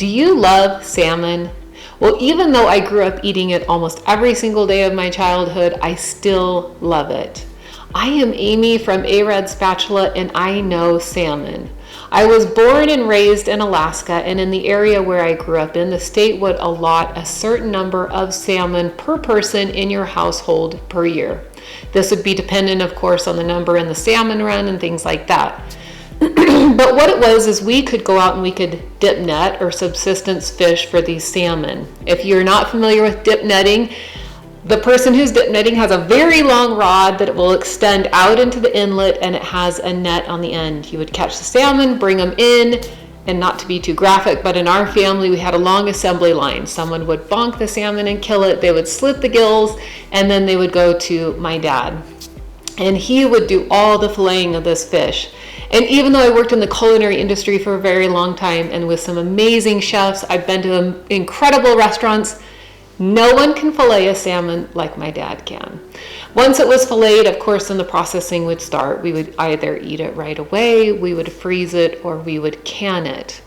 Do you love salmon? Well, even though I grew up eating it almost every single day of my childhood, I still love it. I am Amy from A-Red Spatula, and I know salmon. I was born and raised in Alaska, and in the area where I grew up in, the state would allot a certain number of salmon per person in your household per year. This would be dependent, of course, on the number in the salmon run and things like that. But what it was is we could go out and we could dip net or subsistence fish for these salmon. If you're not familiar with dip netting, the person who's dip netting has a very long rod that it will extend out into the inlet, and it has a net on the end. You would catch the salmon, bring them in, and not to be too graphic, but in our family we had a long assembly line. Someone would bonk the salmon and kill it, they would slit the gills, and then they would go to my dad. And he would do all the filleting of this fish. And even though I worked in the culinary industry for a very long time and with some amazing chefs, I've been to incredible restaurants, no one can fillet a salmon like my dad can. Once it was filleted, of course, then the processing would start. We would either eat it right away, we would freeze it, or we would can it.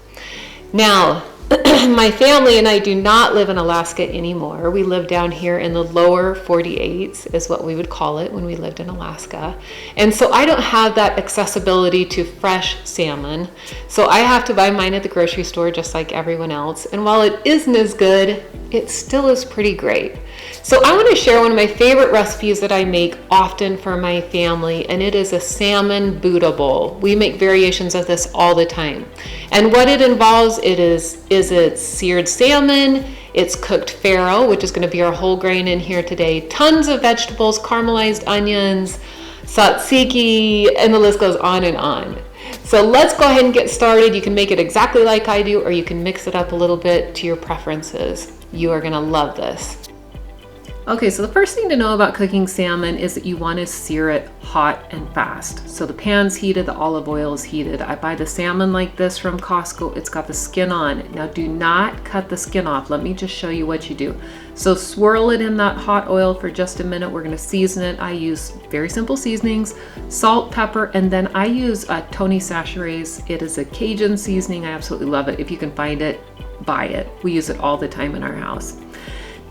Now, my family and I do not live in Alaska anymore. We live down here in the lower 48s, is what we would call it when we lived in Alaska. And so I don't have that accessibility to fresh salmon. So I have to buy mine at the grocery store just like everyone else. And while it isn't as good, it still is pretty great. So I want to share one of my favorite recipes that I make often for my family, and it is a salmon Buddha bowl. We make variations of this all the time. And what it involves, it's seared salmon, it's cooked farro, which is going to be our whole grain in here today, tons of vegetables, caramelized onions, tzatziki, and the list goes on and on. So let's go ahead and get started. You can make it exactly like I do, or you can mix it up a little bit to your preferences. You are going to love this. Okay, so the first thing to know about cooking salmon is that you want to sear it hot and fast. So the pan's heated, the olive oil is heated. I buy the salmon like this from Costco. It's got the skin on. Now do not cut the skin off. Let me just show you what you do. So swirl it in that hot oil for just a minute. We're going to season it. I use very simple seasonings, salt, pepper, and then I use Tony Chachere's. It is a Cajun seasoning. I absolutely love it. If you can find it, buy it. We use it all the time in our house.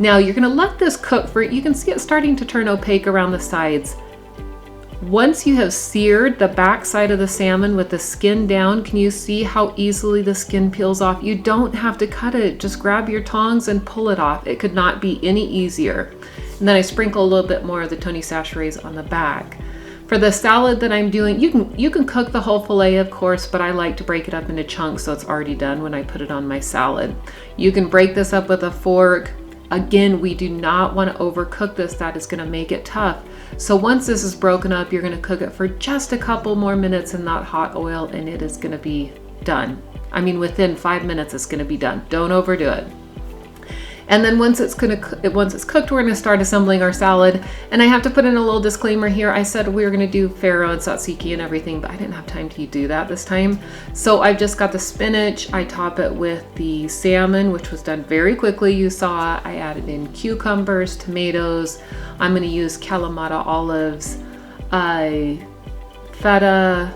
Now you're gonna let this cook for, you can see it starting to turn opaque around the sides. Once you have seared the back side of the salmon with the skin down, can you see how easily the skin peels off? You don't have to cut it, just grab your tongs and pull it off. It could not be any easier. And then I sprinkle a little bit more of the Tony Chachere's on the back. For the salad that I'm doing, you can cook the whole fillet, of course, but I like to break it up into chunks so it's already done when I put it on my salad. You can break this up with a fork. Again, we do not want to overcook this. That is going to make it tough. So once this is broken up, you're going to cook it for just a couple more minutes in that hot oil, and it is going to be done. I mean, within 5 minutes, it's going to be done. Don't overdo it. And then once it's cooked, we're gonna start assembling our salad. And I have to put in a little disclaimer here. I said we were gonna do farro and tzatziki and everything, but I didn't have time to do that this time. So I've just got the spinach. I top it with the salmon, which was done very quickly. You saw I added in cucumbers, tomatoes. I'm gonna use Kalamata olives, feta.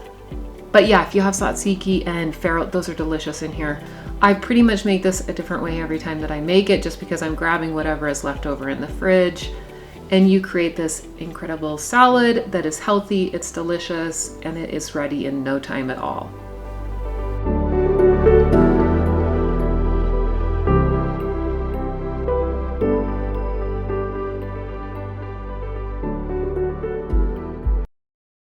But yeah, if you have tzatziki and farro, those are delicious in here. I pretty much make this a different way every time that I make it, just because I'm grabbing whatever is left over in the fridge. And you create this incredible salad that is healthy, it's delicious, and it is ready in no time at all.